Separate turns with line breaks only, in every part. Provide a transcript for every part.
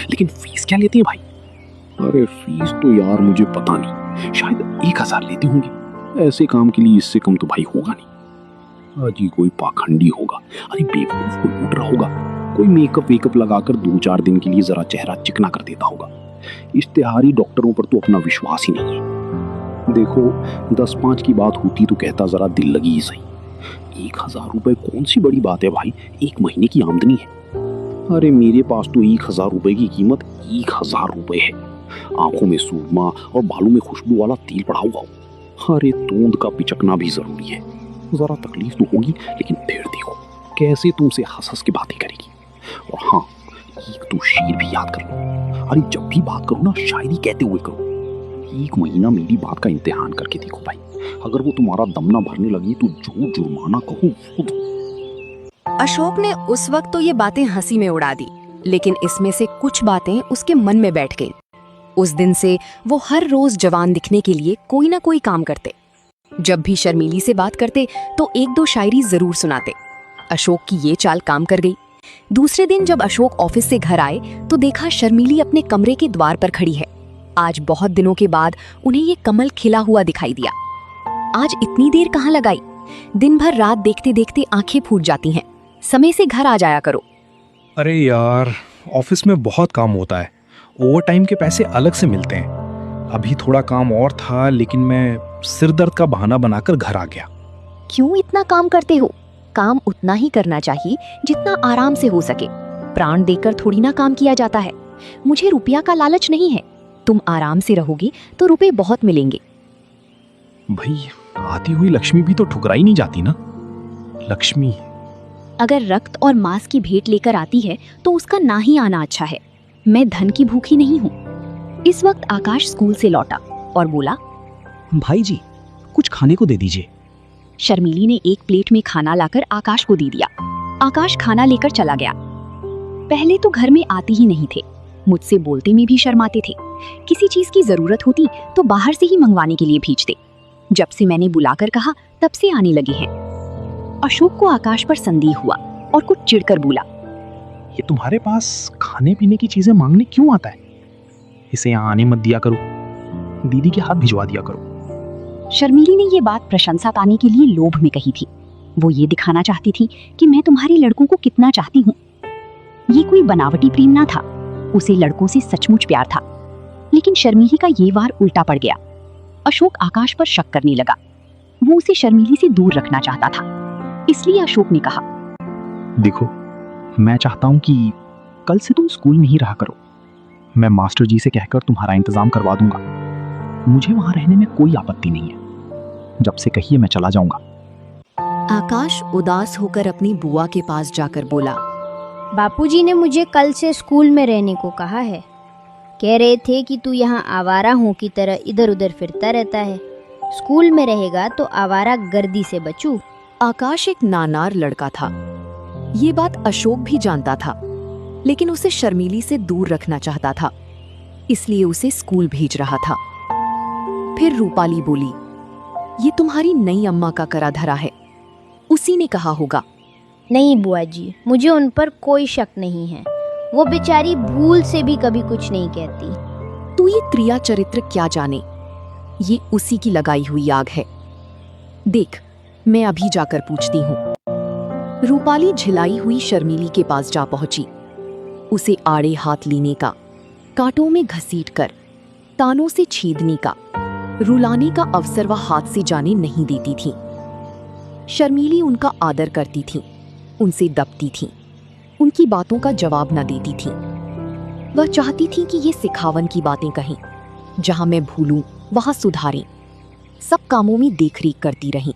लेकिन फीस क्या लेते हैं भाई? अरे फीस तो यार मुझे पता नहीं, शायद 1,000 लेते होंगे। ऐसे काम के लिए इससे कम तो भाई होगा नहीं। अजी कोई पाखंडी होगा, अरे बेवकूफ को लूट रहा होगा। कोई मेकअप वेकअप लगाकर 2-4 दिन के लिए जरा चेहरा चिकना कर देता होगा। इश्तेहारी डॉक्टरों पर तो अपना विश्वास ही नहीं है। देखो 10-5 की बात होती तो कहता जरा दिल लगी ही सही। 1,000 रुपए कौन सी बड़ी बात है भाई, 1 महीने की आमदनी है। अरे मेरे पास तो 1,000 रुपए की कीमत 1,000 रुपए है। आंखों में सूरमा और बालों में खुशबू वाला तेल पड़ा हुआ हो। अरे तूंद का पिचकना भी जरूरी है। जरा तकलीफ तो होगी, लेकिन फिर देखो कैसे तुमसे हंस हंस के बातें करेगी। और हाँ, एक तो शेर भी याद कर लो। अरे जब भी बात करो ना, शायरी कहते हुए करो। 1 महीना मेरी बात का इम्तिहान करके देखो भाई, अगर वो तुम्हारा दम ना भरने लगी तो जो जुर्माना कहो वो दो।
अशोक ने उस वक्त तो ये बातें हंसी में उड़ा दी, लेकिन इसमें से कुछ बातें उसके मन में बैठ गईं। उस दिन से वो हर रोज जवान दिखने के लिए कोई ना कोई काम करते। जब भी शर्मीली से बात करते तो 1-2 शायरी जरूर सुनाते। अशोक की ये चाल काम कर गई। दूसरे दिन जब अशोक ऑफिस से घर आए तो देखा शर्मीली अपने कमरे के द्वार पर खड़ी है। आज बहुत दिनों के बाद उन्हें ये कमल खिला हुआ दिखाई दिया। आज इतनी देर कहाँ लगाई? दिन भर रात देखते देखते आंखें फूट जाती हैं। समय से घर आ जाया करो।
अरे यार, ऑफिस में बहुत काम होता है, ओवर टाइम के पैसे अलग से मिलते हैं। अभी थोड़ा काम और था, लेकिन मैं सिर दर्द का बहाना बनाकर घर आ गया।
क्यों इतना काम करते हो? काम उतना ही करना चाहिए जितना आराम से हो सके। प्राण देकर थोड़ी ना काम किया जाता है। मुझे रुपया का लालच नहीं है। तुम आराम से रहोगे तो रुपए बहुत मिलेंगे।
भाई, आती हुई लक्ष्मी भी तो ठुकराई नहीं जाती ना। लक्ष्मी
अगर रक्त और मांस की भेंट लेकर आती है तो उसका ना ही आना अच्छा है। मैं धन की भूखी नहीं हूँ। इस वक्त आकाश स्कूल से लौटा और बोला,
भाई जी कुछ खाने को दे दीजिए।
शर्मीली ने एक प्लेट में खाना लाकर आकाश को दे दिया। आकाश खाना लेकर चला गया। पहले तो घर में आते ही नहीं थे। मुझसे बोलते में भी शर्माते थे। किसी चीज की जरूरत होती तो बाहर से ही मंगवाने के लिए भेजते। जब से मैंने बुलाकर कहा तब से आने लगे हैं। अशोक को आकाश पर संदेह हुआ और कुछ चिढ़कर बोला,
ये तुम्हारे पास खाने पीने की चीजें मांगने क्यों आता है? इसे यहाँ आने मत दिया करो, दीदी के हाथ भिजवा दिया करो।
शर्मीली ने ये बात प्रशंसा पाने के लिए लोभ में कही थी। वो ये दिखाना चाहती थी कि मैं तुम्हारे लड़कों को कितना चाहती हूँ। ये कोई बनावटी प्रेम ना था, उसे लड़कों से सचमुच प्यार था। लेकिन शर्मीली का ये वार उल्टा पड़ गया। अशोक आकाश पर शक करने लगा। वो उसे शर्मीली से दूर रखना चाहता था। इसलिए अशोक ने कहा,
देखो मैं चाहता हूँ कि कल से तुम स्कूल में ही रहा करो। मैं मास्टर जी से कहकर तुम्हारा इंतजाम करवा दूंगा। मुझे वहां रहने में कोई आपत्ति नहीं है। जब से कहिए मैं चला जाऊंगा।
आकाश उदास होकर अपनी बुआ के पास जाकर बोला,
बापूजी ने मुझे कल से स्कूल में रहने को कहा है। कह रहे थे कि तू यहाँ आवारा हूँ की तरह इधर उधर फिरता रहता है। स्कूल में रहेगा तो आवारा गर्दी से बचू।
आकाश एक नानार लड़का था। ये बात अशोक भी जानता था, लेकिन उसे शर्मीली से दूर रखना चाहता था, इसलिए उसे स्कूल भेज रहा था। फिर रूपाली बोली, ये तुम्हारी नई अम्मा का करा धरा है। उसी ने कहा होगा।
नहीं बुआ जी, मुझे उन पर कोई शक नहीं है। वो बेचारी भूल से भी कभी कुछ नहीं कहती।
तू ये क्रिया चरित्र क्या जाने, ये उसी की लगाई हुई आग है। देख, मैं अभी जाकर पूछती हूँ। रूपाली झिलाई हुई शर्मीली के पास जा पहुंची। उसे आड़े हाथ लेने का, कांटों में घसीटकर, तानों से छेदने का, रुलाने का अवसर वह हाथ से जाने नहीं देती थी। शर्मीली उनका आदर करती थी, उनसे दबती थी, उनकी बातों का जवाब न देती थी। वह चाहती थी कि ये सिखावन की बातें कहें, जहां मैं भूलूं वहां सुधारें, सब कामों में देखरेख करती रहीं।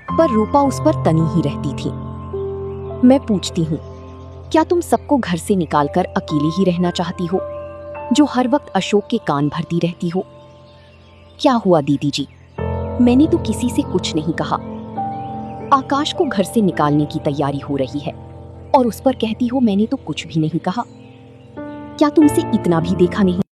पर रूपा उस पर तनी ही रहती थी। मैं पूछती हूँ, क्या तुम सबको घर से निकालकर अकेले ही रहना चाहती हो, जो हर वक्त अशोक के कान भरती रहती हो? क्या हुआ दीदी जी, मैंने तो किसी से कुछ नहीं कहा। आकाश को घर से निकालने की तैयारी हो रही है और उस पर कहती हो मैंने तो कुछ भी नहीं कहा। क्या तुमसे इतना भी देखा नहीं?